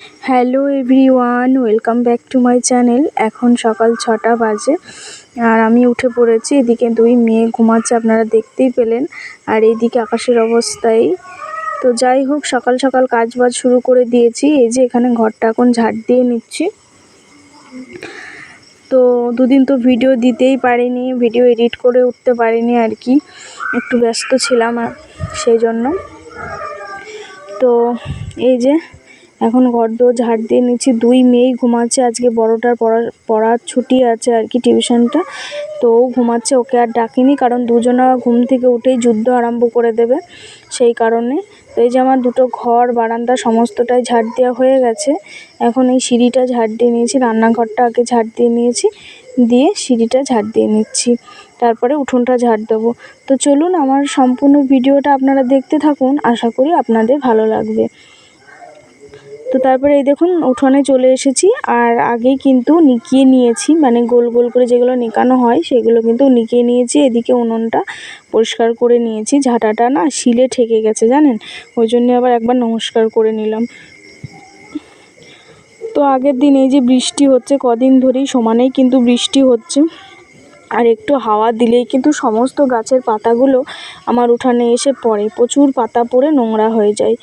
Hello everyone, welcome back to my channel. এখন সকাল 6টা বাজে আর আমি উঠে পড়েছি। এদিকে দুই মেয়ে ঘুমাচ্ছে, আপনারা দেখতেই পেলেন। আর এইদিকে আকাশের অবস্থাই তো যাই হোক, সকাল সকাল কাজ বাজ শুরু করে দিয়েছি। এই যে এখানে ঘরটা এখন ঝাড় দিয়ে নিচ্ছি। তো দুদিন তো ভিডিও দিতেই পারিনি, ভিডিও এডিট করে উঠতে পারিনি আর কি, একটু ব্যস্ত ছিলাম সেই জন্য। তো এই যে এখন ঘরদোর ঝাড় দিয়ে নিচ্ছি। দুই মেয়েই ঘুমাচ্ছে, আজকে বড়টার পড়ার ছুটি আছে আর কি, টিউশনটা। তো ও ঘুমাচ্ছে, ওকে আর ডাকিনি, কারণ দুজনা ঘুম থেকে উঠেই যুদ্ধ আরম্ভ করে দেবে, সেই কারণে। তো এই যে আমার দুটো ঘর বারান্দা সমস্তটাই ঝাড় দেওয়া হয়ে গেছে। এখন এই সিঁড়িটা ঝাড় দিয়ে নিয়েছি, রান্নাঘরটা আগে ঝাড় দিয়ে নিয়েছি, দিয়ে সিঁড়িটা ঝাড় দিয়ে নিচ্ছি, তারপরে উঠোনটা ঝাড় দেবো। তো চলুন আমার সম্পূর্ণ ভিডিওটা আপনারা দেখতে থাকুন, আশা করি আপনাদের ভালো লাগবে। তো তারপরে এই দেখুন উঠোনে চলে এসেছি, আর আগেই কিন্তু নিকিয়ে নিয়েছি, মানে গোল গোল করে যেগুলো নিকানো হয় সেগুলো কিন্তু নিকিয়ে নিয়েছি। এদিকে উনুনটা পরিষ্কার করে নিয়েছি, ঝাঁটাটা না শিলে ঠেকে গেছে জানেন, ওই জন্য আবার একবার নমস্কার করে নিলাম। তো আগের দিন এই যে বৃষ্টি হচ্ছে, কদিন ধরেই সমানেই কিন্তু বৃষ্টি হচ্ছে, আর একটু হাওয়া দিলেই কিন্তু সমস্ত গাছের পাতাগুলো আমার উঠানে এসে পড়ে, প্রচুর পাতা পড়ে নোংরা হয়ে যায়।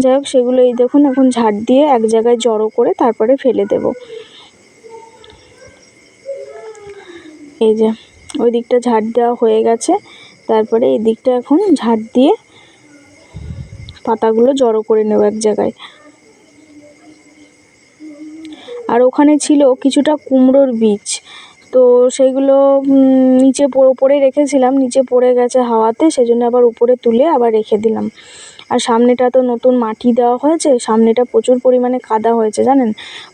যাই হোক, সেগুলো এই দেখুন এখন ঝাড় দিয়ে এক জায়গায় জড়ো করে তারপরে ফেলে দেব। এই যে ওই দিকটা ঝাড় দেওয়া হয়ে গেছে, তারপরে এই দিকটা এখন ঝাড় দিয়ে পাতাগুলো জড়ো করে নেব এক জায়গায়। আর ওখানে ছিল কিছুটা কুমড়োর বীজ, তো সেইগুলো নিচে পড়ে রেখেছিলাম, নিচে পড়ে গেছে হাওয়াতে, সেজন্য আবার উপরে তুলে আবার রেখে দিলাম। আর সামনেটা তো নতুন মাটি দেওয়া হয়েছে, সামনেটা প্রচুর পরিমাণে কাদা হয়েছে জানেন,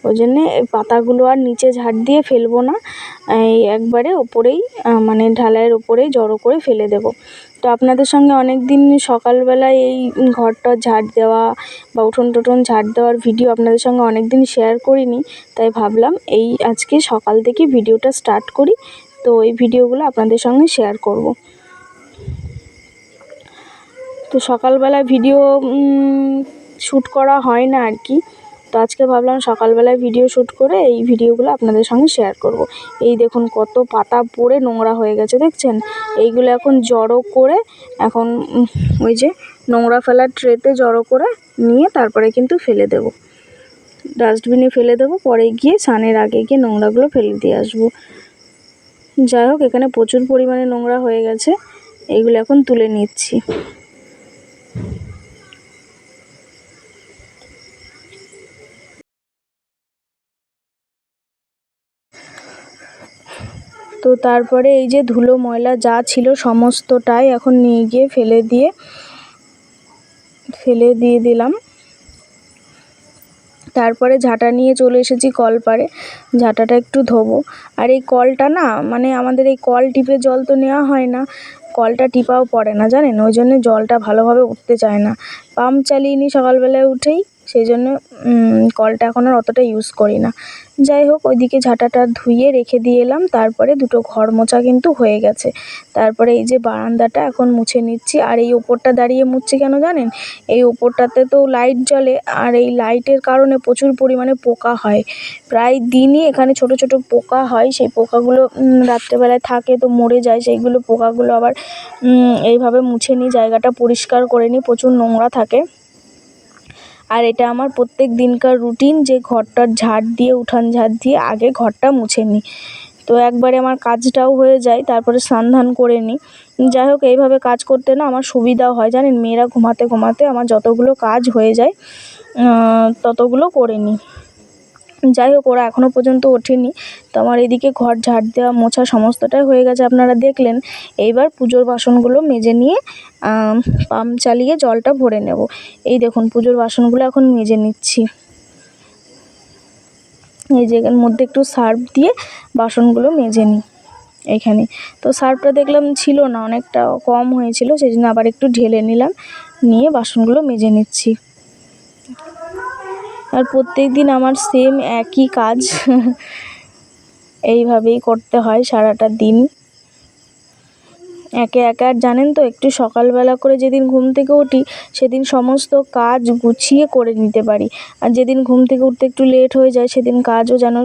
ওই জন্যে এই পাতাগুলো আর নিচে ঝাড় দিয়ে ফেলবো না, এই একবারে ওপরেই মানে ঢালাইয়ের ওপরেই জড়ো করে ফেলে দেব। তো আপনাদের সঙ্গে অনেক দিন সকালবেলায় এই ঘরটা ঝাড় দেওয়া বা উঠোন টোঠন ঝাড় দেওয়ার ভিডিও আপনাদের সঙ্গে অনেক দিন শেয়ার করিনি, তাই ভাবলাম এই আজকে সকাল থেকে ভিডিওটা স্টার্ট করি। তো এই ভিডিওগুলো আপনাদের সঙ্গে শেয়ার করব। তো সকালবেলায় ভিডিও শ্যুট করা হয় না আর কি, তো আজকে ভাবলাম সকালবেলায় ভিডিও শ্যুট করে এই ভিডিওগুলো আপনাদের সঙ্গে শেয়ার করব। এই দেখুন কত পাতা পড়ে নোংরা হয়ে গেছে দেখছেন, এইগুলো এখন জড়ো করে এখন ওই যে নোংরা ফেলার ট্রেতে জড়ো করে নিয়ে তারপরে কিন্তু ফেলে দেব, ডাস্টবিনে ফেলে দেবো, পরে গিয়ে স্নানের আগে গিয়ে নোংরাগুলো ফেলে দিয়ে আসবো। যাই হোক, এখানে প্রচুর পরিমাণে নোংরা হয়ে গেছে, এইগুলো এখন তুলে নিচ্ছি। তো তারপরে এই যে ধুলো ময়লা যা ছিল সমস্তটাই এখন নিয়ে গিয়ে ফেলে দিয়ে দিলাম। তারপরে ঝাঁটা নিয়ে চলে এসেছি কল পাড়ে, ঝাঁটাটা একটু ধোবো। আর এই কলটা না, মানে আমাদের এই কল টিপে জল তো নেওয়া হয় না, কলটা টিপাও পড়ে না জানেন, ওই জন্য জলটা ভালোভাবে উঠতে চায় না। পাম্প চালিয়ে নিই সকালবেলায় উঠেই, সেই জন্য কলটা এখন আর অতটা ইউজ করি না। যাই হোক, ওইদিকে ঝাঁটাটা ধুয়ে রেখে দিয়ে এলাম, তারপরে দুটো ঘর মোছা কিন্তু হয়ে গেছে। তারপরে এই যে বারান্দাটা এখন মুছে নিচ্ছি। আর এই ওপরটা দাঁড়িয়ে মুছছি কেন জানেন, এই ওপরটাতে তো লাইট জ্বলে, আর এই লাইটের কারণে প্রচুর পরিমাণে পোকা হয়, প্রায় দিনই এখানে ছোট ছোট পোকা হয়। সেই পোকাগুলো রাত্রেবেলায় থাকে তো মরে যায়, সেইগুলো পোকাগুলো আবার এইভাবে মুছে নিই, জায়গাটা পরিষ্কার করে নিই, প্রচুর নোংরা থাকে। আর এটা আমার প্রত্যেক দিনকার রুটিন যে ঘরটার ঝাড় দিয়ে উঠান ঝাড় দিয়ে আগে ঘরটা মুছে নিই, তো একবারে আমার কাজটাও হয়ে যায়, তারপরে স্নান ধান করে নিই। যাই হোক, এইভাবে কাজ করতে না আমার সুবিধাও হয় জানেন, মেয়েরা ঘুমাতে ঘুমাতে আমার যতগুলো কাজ হয়ে যায় ততগুলো করে নিই। যাই হোক, ওরা এখনও পর্যন্ত ওঠেনি, তো আমার এদিকে ঘর ঝাড় দেওয়া মোছা সমস্তটাই হয়ে গেছে, আপনারা দেখলেন। এইবার পুজোর বাসনগুলো মেজে নিয়ে পাম্প চালিয়ে জলটা ভরে নেব। এই দেখুন পুজোর বাসনগুলো এখন মেজে নিচ্ছি, এই জায়গার মধ্যে একটু সার্ফ দিয়ে বাসনগুলো মেজে নিই এখানে। তো সার্ফটা দেখলাম ছিল না, অনেকটা কম হয়েছিল, সেই জন্য আবার একটু ঢেলে নিলাম, নিয়ে বাসনগুলো মেজে নিচ্ছি। আর প্রত্যেক দিন আমার সেম একই কাজ এইভাবেই করতে হয় সারাটা দিন। একে একে। আর জানেন তো, একটু সকালবেলা করে যেদিন ঘুম থেকে উঠি সেদিন সমস্ত কাজ গুছিয়ে করে নিতে পারি, আর যেদিন ঘুম থেকে উঠতে একটু লেট হয়ে যায় সেদিন কাজও যেন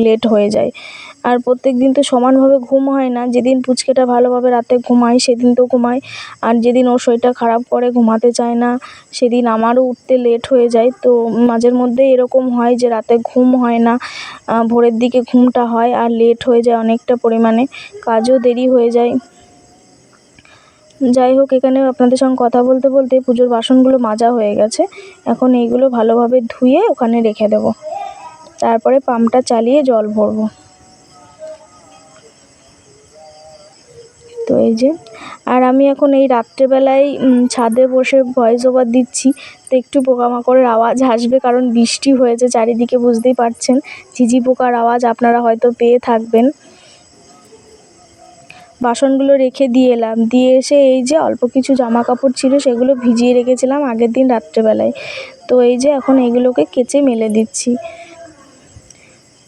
লেট হয়ে যায়। আর প্রত্যেক দিন তো সমানভাবে ঘুম হয় না, যেদিন পুচকেটা ভালোভাবে রাতে ঘুমায় সেদিন তো ঘুমায়, আর যেদিন ওর শরীরটা খারাপ করে ঘুমাতে চায় না সেদিন আমারও উঠতে লেট হয়ে যায়। তো মাঝের মধ্যে এরকম হয় যে রাতে ঘুম হয় না, ভোরের দিকে ঘুমটা হয় আর লেট হয়ে যায় অনেকটা পরিমাণে, কাজও দেরি হয়ে যায়। যাই হোক, এখানে আপনাদের সঙ্গে কথা বলতে বলতে পুজোর বাসনগুলো মাজা হয়ে গেছে। এখন এইগুলো ভালোভাবে ধুয়ে ওখানে রেখে দেব, তারপরে পাম্পটা চালিয়ে জল ভরবো। তো এই যে, আর আমি এখন এই রাত্রেবেলায় ছাদে বসে ভয়েস ওভার দিচ্ছি, তো একটু পোকামাকড়ের আওয়াজ আসবে, কারণ বৃষ্টি হয়েছে চারিদিকে, বুঝতেই পারছেন, ঝিঝি পোকার আওয়াজ আপনারা হয়তো পেয়ে থাকবেন। বাসনগুলো রেখে দিয়ে এলাম, দিয়ে এসে এই যে অল্প কিছু জামা কাপড় ছিল সেগুলো ভিজিয়ে রেখেছিলাম আগের দিন রাত্রেবেলায়। তো এই যে এখন এগুলোকে কেচে মেলে দিচ্ছি।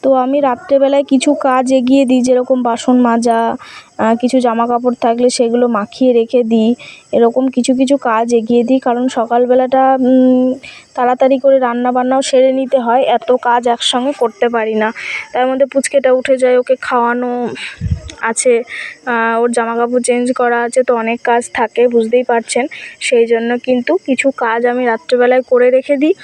তো আমি রাত্রেবেলায় কিছু কাজ এগিয়ে দিই, যেরকম বাসন মাজা, কিছু জামা কাপড় থাকলে সেগুলো মাখিয়ে রেখে দিই, এরকম কিছু কিছু কাজ এগিয়ে দিই, কারণ সকালবেলাটা তাড়াতাড়ি করে রান্না বান্নাও সেরে নিতে হয়, এত কাজ একসঙ্গে করতে পারি না। তার মধ্যে পুচকেটা উঠে যায়, ওকে খাওয়ানো আছে, ওর জামা কাপড় চেঞ্জ করা আছে, তো অনেক কাজ থাকে, বুঝতেই পারছেন। সেই জন্য কিন্তু কিছু কাজ আমি রাত্রেবেলায় করে রেখে দিই,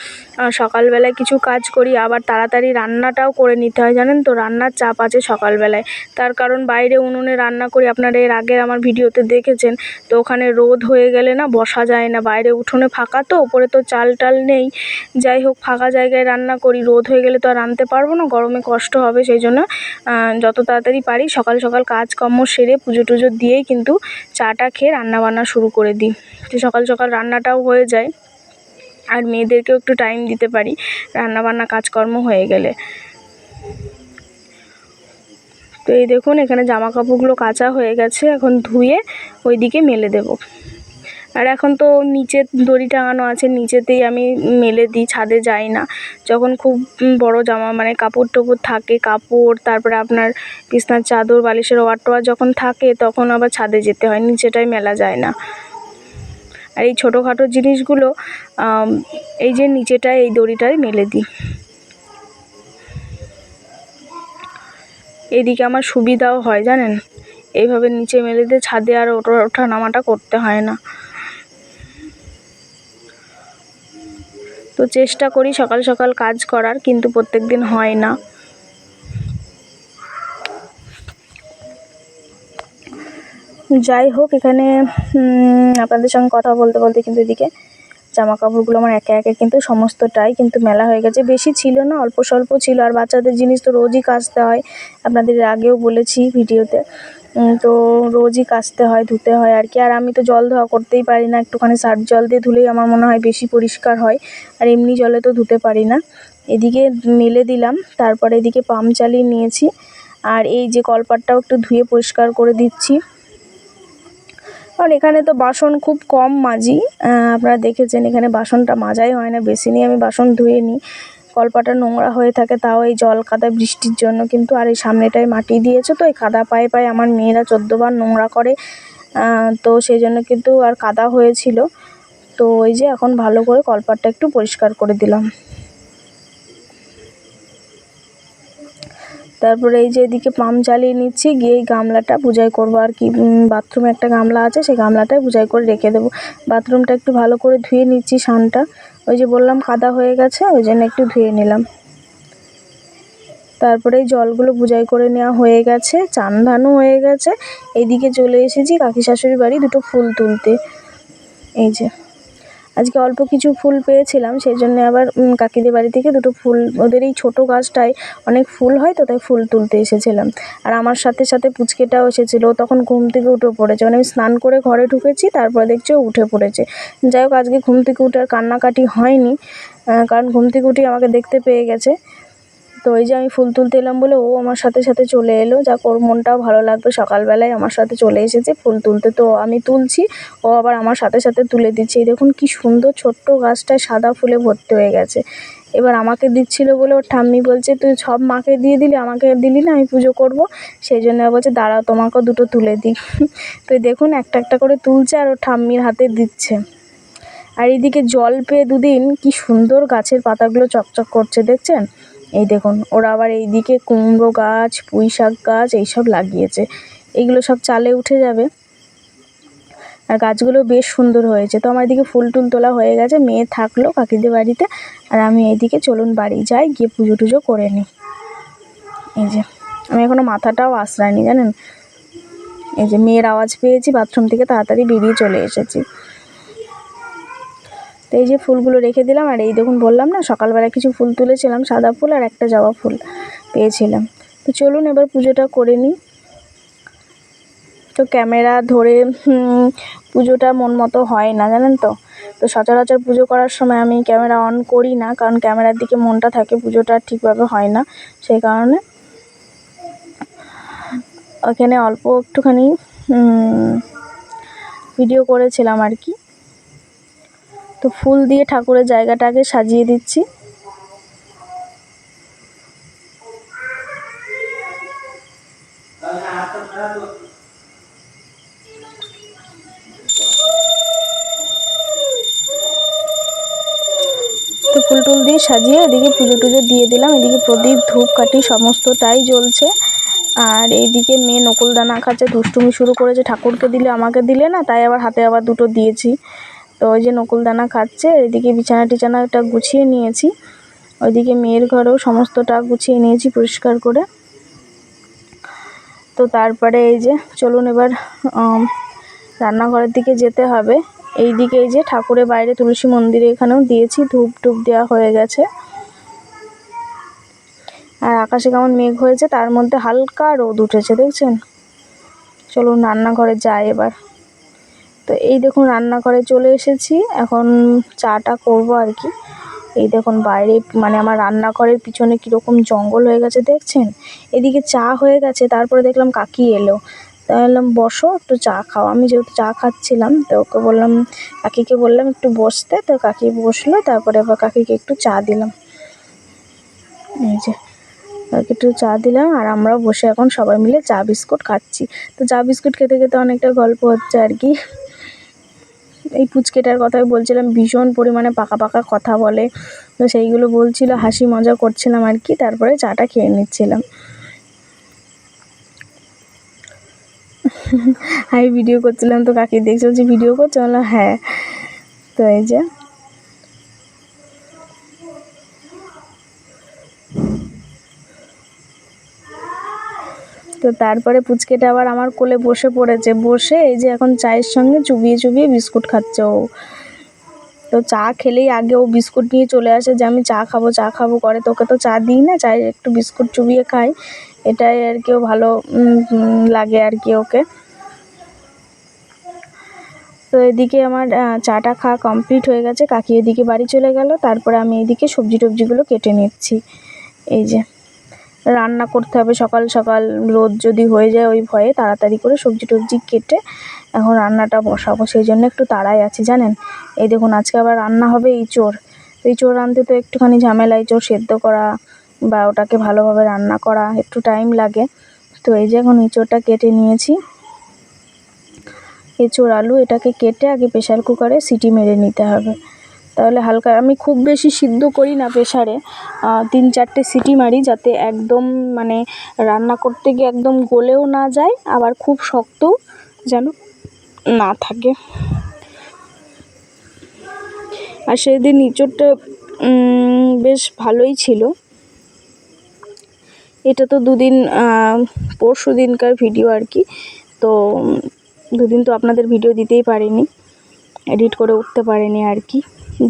সকালবেলায় কিছু কাজ করি, আবার তাড়াতাড়ি রান্নাটাও করে নিতে হয়, জানেন তো, রান্নার চাপ আছে সকালবেলায়। তার কারণ বাইরে উনুনে রান্না করি, আপনারা এর আগের আমার ভিডিওতে দেখেছেন। তো ওখানে রোদ হয়ে গেলে না বসা যায় না, বাইরে উঠোনে ফাঁকা, তো ওপরে তো চাল টাল নেই। যাই হোক, ফাঁকা জায়গায় রান্না করি, রোদ হয়ে গেলে তো আর রাঁধতে পারবো না, গরমে কষ্ট হবে, সেই জন্য যত তাড়াতাড়ি পারি সকাল সকাল কাজকর্ম সেরে পুজো টুজো দিয়েই কিন্তু চাটা খেয়ে রান্নাবান্না শুরু করে দিই, তো সকাল সকাল রান্নাটাও হয়ে যায়, আর মেয়েদেরকেও একটু টাইম দিতে পারি রান্নাবান্না কাজকর্ম হয়ে গেলে। তো এই দেখুন, এখানে জামা কাপড়গুলো কাচা হয়ে গেছে, এখন ধুয়ে ওইদিকে মেলে দেব। আর এখন তো নিচে দড়ি টাঙানো আছে, নিচেতেই আমি মেলে দিই, ছাদে যাই না। যখন খুব বড় জামা মানে কাপড় টাপড় থাকে, কাপড়, তারপরে আপনার বিছনার চাদর, বালিশের ওয়ার টোয়ার যখন থাকে তখন আবার ছাদে যেতে হয়, নিচেটাই মেলা যায় না। আর এই ছোটোখাটো জিনিসগুলো এই যে নিচেটায় এই দড়িটায় মেলে দিই। এদিকে আমার সুবিধাও হয়, জানেন, এইভাবে নিচে মেলে দিয়ে ছাদে আর ওঠা নামাটা করতে হয় না। তো চেষ্টা করি সকাল সকাল কাজ করার, কিন্তু প্রত্যেক দিন হয় না। যাই হোক, এখানে আপনাদের সঙ্গে কথা বলতে বলতে কিন্তু এদিকে জামা কাপড়গুলো আমার একে একে কিন্তু সমস্তটাই কিন্তু মেলা হয়ে গেছে। বেশি ছিল না, অল্প স্বল্প ছিল, আর বাচ্চাদের জিনিস তো রোজই কাচতে হয়, আপনাদের আগেও বলেছি ভিডিওতে। তো রোজই কাচতে হয়, ধুতে হয় আর কি। আর আমি তো জল ধোয়া করতেই পারি না, একটুখানি সার্ফ জল দিয়ে ধুলেই আমার মনে হয় বেশি পরিষ্কার হয়, আর এমনি জলে তো ধুতে পারি না। এদিকে মেলে দিলাম, তারপরে এদিকে পাম্প চালিয়ে নিয়েছি, আর এই যে কলপাটটাও একটু ধুয়ে পরিষ্কার করে দিচ্ছি। কারণ এখানে তো বাসন খুব কম মাজি, আপনারা দেখেছেন এখানে বাসনটা মাজাই হয় না, বেসিনে আমি বাসন ধুয়ে নিই, কলপাটা নোংরা হয়ে থাকে, তাও এই জল কাদা বৃষ্টির জন্য কিন্তু। আর এই সামনেটায় মাটি দিয়েছে, তো এই কাদা পায়ে পায়ে আমার মেয়েরা 14 বার নোংরা করে, তো সেই জন্য কিন্তু আর কাদা হয়েছিল। তো ওই যে এখন ভালো করে কলপাটটা একটু পরিষ্কার করে দিলাম। তারপরে এই যে এদিকে পাম্প চালিয়ে নিচ্ছি, গিয়ে এই গামলাটা পূজায় করবো আর কি, বাথরুমে একটা গামলা আছে, সেই গামলাটায় পূজায় করে রেখে দেবো। বাথরুমটা একটু ভালো করে ধুয়ে নিচ্ছি, সানটা ওই যে বললাম কাদা হয়ে গেছে, ওই জন্য একটু ধুয়ে নিলাম। তারপরে এই জলগুলো পূজায় করে নেওয়া হয়ে গেছে, চান ধানও হয়ে গেছে। এইদিকে চলে এসেছি কাকি শাশুড়ির বাড়ি দুটো ফুল তুলতে। এই যে আজকে অল্প কিছু ফুল পেয়েছিলাম, সেই জন্য আবার কাকিদের বাড়ি থেকে দুটো ফুল, ওদের এই ছোটো গাছটায় অনেক ফুল হয়, তো তাই ফুল তুলতে এসেছিলাম। আর আমার সাথে সাথে পুচকেটাও এসেছিলো, তখন ঘুম থেকে উঠে পড়েছে, মানে আমি স্নান করে ঘরে ঢুকেছি, তারপরে দেখছি ও উঠে পড়েছে। যাই হোক, আজকে ঘুম থেকে উঠে আর কান্নাকাটি হয়নি, কারণ ঘুম থেকে উঠে আমাকে দেখতে পেয়ে গেছে। তো ওই যে আমি ফুল তুলতে এলাম বলে ও আমার সাথে সাথে চলে এলো, যাক ওর মনটাও ভালো লাগবে, সকালবেলায় আমার সাথে চলে এসেছে ফুল তুলতে। তো আমি তুলছি, ও আবার আমার সাথে সাথে তুলে দিচ্ছে। এই দেখুন কি সুন্দর ছোট্ট গাছটায় সাদা ফুলে ভর্তি হয়ে গেছে। এবার আমাকে দিচ্ছিল বলে ওর ঠাম্মি বলছে তুই সব মাকে দিয়ে দিলি, আমাকে দিলি না, আমি পুজো করব। সেই জন্য বলছে দাঁড়াও তোমাকেও দুটো তুলে দিই। তো দেখুন একটা একটা করে তুলছে আর ওর ঠাম্মির হাতে দিচ্ছে। আর এইদিকে জল পেয়ে দুদিন কি সুন্দর গাছের পাতাগুলো চকচক করছে দেখছেন। এই দেখুন ওরা আবার এইদিকে কুমড়ো গাছ, পুঁই শাক গাছ এইসব লাগিয়েছে। এইগুলো সব চালে উঠে যাবে। আর গাছগুলো বেশ সুন্দর হয়েছে। তো আমার এদিকে ফুল টুল তোলা হয়ে গেছে, মেয়ে থাকলো কাকিদের বাড়িতে, আর আমি এইদিকে চলুন বাড়ি যাই, গিয়ে পুজো টুজো করে নিই। এই যে আমি এখনও মাথাটাও আঁচড়াইনি জানেন। এই যে মেয়ের আওয়াজ পেয়েছি, বাথরুম থেকে তাড়াতাড়ি বেরিয়ে চলে এসেছি। তো এই যে ফুলগুলো রেখে দিলাম। আর এই দেখুন বললাম না সকালবেলা কিছু ফুল তুলেছিলাম, সাদা ফুল আর একটা জবা ফুল পেয়েছিলাম। তো চলুন এবার পুজোটা করে নিই। তো ক্যামেরা ধরে পুজোটা মন মতো হয় না জানেন তো। তো সচরাচর পুজো করার সময় আমি ক্যামেরা অন করি না, কারণ ক্যামেরার দিকে মনটা থাকে, পুজোটা ঠিকভাবে হয় না। সেই কারণে ওখানে অল্প একটুখানি ভিডিও করেছিলাম আর কি। তো ফুল দিয়ে ঠাকুরের জায়গাটাকে সাজিয়ে দিচ্ছি। তো ফুল টুল দিয়ে সাজিয়ে এদিকে পুজো টুজো দিয়ে দিলাম। এদিকে প্রদীপ ধূপকাঠি সমস্তটাই জ্বলছে। আর এইদিকে মেয়ে নকুলদানা খাচ্ছে, দুষ্টুমি শুরু করেছে, ঠাকুরকে দিলে আমাকে দিলে না, তাই আবার হাতে আবার দুটো দিয়েছি। তো ওই যে নকুলদানা খাচ্ছে। এদিকে বিছানা টিছানাটা গুছিয়ে নিয়েছি, ওইদিকে মেয়ের ঘরেও সমস্তটা গুছিয়ে নিয়েছি পরিষ্কার করে। তো তারপরে এই যে চলুন এবার রান্নাঘরের দিকে যেতে হবে। এইদিকে এই যে ঠাকুরের বাইরে তুলসী মন্দিরে এখানেও দিয়েছি, ধূপ টুপ দেওয়া হয়ে গেছে। আর আকাশে কেমন মেঘ হয়েছে, তার মধ্যে হালকা রোদ উঠেছে দেখছেন। চলুন রান্নাঘরে যাই এবার। তো এই দেখুন রান্নাঘরে চলে এসেছি, এখন চাটা করব আর কি। এই দেখুন বাইরে মানে আমার রান্নাঘরের পিছনে কীরকম জঙ্গল হয়ে গেছে দেখছেন। এদিকে চা হয়ে গেছে, তারপরে দেখলাম কাকি এলো, তাই বললাম বসো একটু চা খাও। আমি যেহেতু চা খাচ্ছিলাম তো ওকে বললাম, কাকিকে বললাম একটু বসতে, তো কাকি বসলো। তারপরে আবার কাকিকে একটু চা দিলাম। এই যে একটু চা দিলাম, আর আমরাও বসে এখন সবাই মিলে চা বিস্কুট খাচ্ছি। তো চা বিস্কুট খেতে খেতে অনেকটা গল্প হচ্ছে আর কি। এই পুচকেটার কথাই বলছিলাম, ভীষণ পরিমাণে পাকা পাকা কথা বলে, তো সেইগুলো বলছিল, হাসি মজা করছিলাম আর কি। তারপরে চাটা খেয়ে নিচ্ছিলাম। আমি ভিডিও করছিলাম, তো কাকি দেখছে, বলছি ভিডিও করছো, বললাম হ্যাঁ। তো এই যে তো তারপরে পুচকেটা আবার আমার কোলে বসে পড়েছে, বসে এই যে এখন চায়ের সঙ্গে চুবিয়ে চুবিয়ে বিস্কুট খাচ্ছে ও। তো চা খেলেই আগে ও বিস্কুট নিয়ে চলে আসে যে আমি চা খাবো চা খাবো করে। তোকে তো চা দিই না, চায়ে একটু বিস্কুট চুবিয়ে খাই, এটাই আর কি ও ভালো লাগে আর কি ওকে। তো এদিকে আমার চাটা খাওয়া কমপ্লিট হয়ে গেছে, কাকি এদিকে বাড়ি চলে গেল। তারপরে আমি এদিকে সবজি টবজিগুলো কেটে নিচ্ছি। এই যে রান্না করতে হবে সকাল সকাল, রোদ যদি হয়ে যায় ওই ভয়ে তাড়াতাড়ি করে সবজি টবজি কেটে এখন রান্নাটা বসাবো, সেই জন্য একটু তাড়াই আছি জানেন। এই দেখুন আজকে আবার রান্না হবে ইঁচড়। এই ইঁচড় আনতে তো একটুখানি ঝামেলা, ইঁচড় সেদ্ধ করা বা ওটাকে ভালোভাবে রান্না করা একটু টাইম লাগে। তো এই যে এখন ইঁচড়টা কেটে নিয়েছি, এঁচড় আলু এটাকে কেটে আগে প্রেশার কুকারে সিটি মেরে নিতে হবে। তাহলে হালকা, আমি খুব বেশি সিদ্ধ করি না প্রেশারে, 3-4টে সিটি মারি, যাতে একদম মানে রান্না করতে গিয়ে একদম গলেও না যায়, আবার খুব শক্তও যেন না থাকে। আর সেদিন ইঁচড়টা বেশ ভালোই ছিল। এটা তো পরশু দিনকার ভিডিও আর কি। তো দুদিন তো আপনাদের ভিডিও দিতেই পারিনি, এডিট করে উঠতে পারিনি আর কি।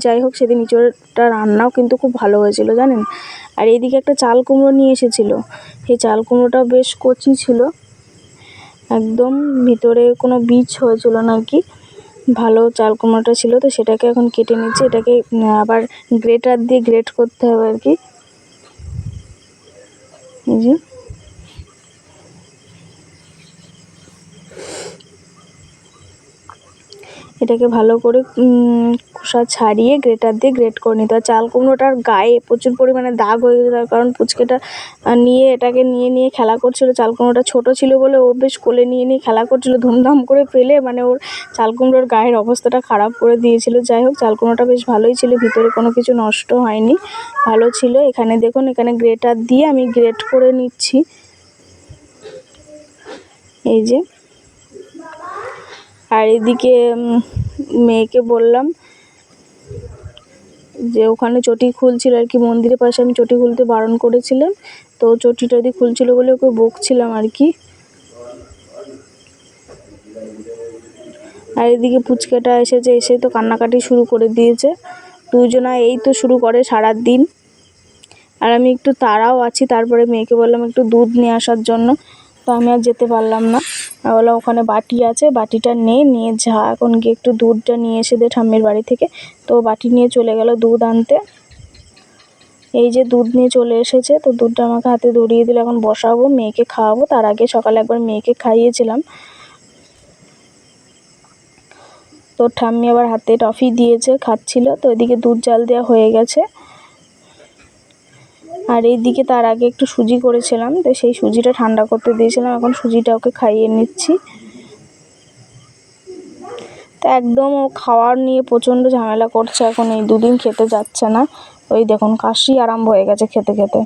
যাই হোক সেদিন ইঁচড়টা রান্নাও কিন্তু খুব ভালো হয়েছিল জানেন। আর এইদিকে একটা চাল কুমড়ো নিয়ে এসেছিলো, সেই চাল কুমড়োটাও বেশ কচি ছিল, একদম ভিতরে কোনো বীজ হয়েছিল না আর কি, ভালো চাল কুমড়োটা ছিল। তো সেটাকে এখন কেটে নিচ্ছি, এটাকে আবার গ্রেটার দিয়ে গ্রেট করতে হবে আর কি। এই যে এটাকে ভালো করে খোসা ছাড়িয়ে গ্রেটার দিয়ে গ্রেট করে নিতে হয়। চাল কুমড়োটার গায়ে প্রচুর পরিমাণে দাগ হয়ে যেত, তার কারণ পুচকেটা এটাকে নিয়ে খেলা করছিল। চাল কুমড়োটা ছোটো ছিল বলে ও বেশ কোলে নিয়ে খেলা করছিল, ধুমধাম করে ফেলে মানে ওর চাল কুমড়োর গায়ের অবস্থাটা খারাপ করে দিয়েছিল। যাই হোক, চাল কুমড়োটা বেশ ভালোই ছিল, ভিতরে কোনো কিছু নষ্ট হয়নি, ভালো ছিল। এখানে দেখুন, এখানে গ্রেটার দিয়ে আমি গ্রেট করে নিচ্ছি। এই যে, আর এদিকে মেয়েকে বললাম যে ওখানে চটি খুলছিল আর কি, মন্দিরের পাশে আমি চটি খুলতে বারণ করেছিলাম, তো চটি টটি খুলছিল বলে ওকে বকছিলাম আর কি। আর এদিকে পুচকেটা এসে তো কান্নাকাটি শুরু করে দিয়েছে। দুজনা এই তো শুরু করে সারাদিন। আর আমি একটু তাড়াও আছি, তারপরে মেয়েকে বললাম একটু দুধ নিয়ে আসার জন্য, তো আমি আর যেতে পারলাম না। বললাম ওখানে বাটি আছে, বাটিটা নিয়ে যা, এখন গিয়ে একটু দুধটা নিয়ে এসে দে ঠাম্মির বাড়ি থেকে। তো বাটি নিয়ে চলে গেল দুধ আনতে। এই যে দুধ নিয়ে চলে এসেছে, তো দুধটা আমাকে হাতে ধরিয়ে দিল, এখন বসাবো, মেয়েকে খাওয়াবো। তার আগে সকালে একবার মেয়েকে খাইয়েছিলাম। তো ঠাম্মি আবার হাতে টফি দিয়েছে, খাচ্ছিল। তো এদিকে দুধ জাল দেওয়া হয়ে গেছে। আর এইদিকে তার আগে একটু সুজি করেছিলাম, তো সেই সুজিটা ঠান্ডা করতে দিয়েছিলাম, এখন সুজিটা ওকে খাইয়ে নিচ্ছি। তো একদম ও খাওয়ার নিয়ে প্রচণ্ড ঝামেলা করছে, এখন এই দুদিন খেতে যাচ্ছে না। ওই দেখুন, কাশি আরম্ভ হয়ে গেছে খেতে খেতে।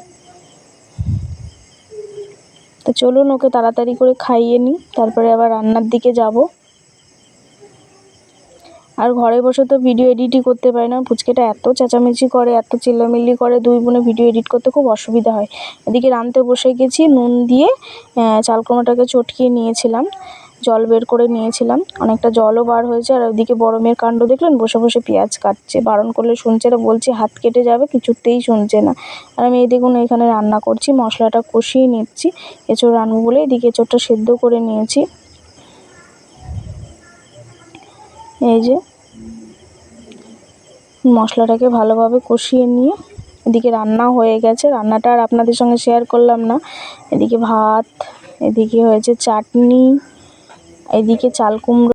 তো চলুন ওকে তাড়াতাড়ি করে খাইয়ে নিই, তারপরে আবার রান্নার দিকে যাব। আর ঘরে বসে তো ভিডিও এডিটই করতে পারি না, পুচকেটা এত চেঁচামেচি করে, এত চিল্লামিল্লি করে, দুই বোনে ভিডিও এডিট করতে খুব অসুবিধা হয়। এদিকে রাঁধতে বসে গেছি, নুন দিয়ে চাল কুমড়োটাকে চটকিয়ে নিয়েছিলাম, জল বের করে নিয়েছিলাম, অনেকটা জলও বার হয়েছে। আর ওইদিকে বড় মেয়ের কাণ্ড দেখলেন, বসে বসে পেঁয়াজ কাটছে, বারণ করলে শুনছে না, বলছি হাত কেটে যাবে, কিছুতেই শুনছে না। আর আমি এই দেখুন এখানে রান্না করছি, মশলাটা কষিয়ে নিচ্ছি, এঁচোড় রান্না বলে। এদিকে এঁচোড়টা সেদ্ধ করে নিয়েছি। এই যে মশলাটাকে ভালোভাবে কষিয়ে নিয়ে এদিকে রান্না হয়ে গেছে। রান্নাটা আর আপনাদের সঙ্গে শেয়ার করলাম না। এদিকে ভাত, এদিকে হয়েছে চাটনি, এদিকে চাল কুমড়ো।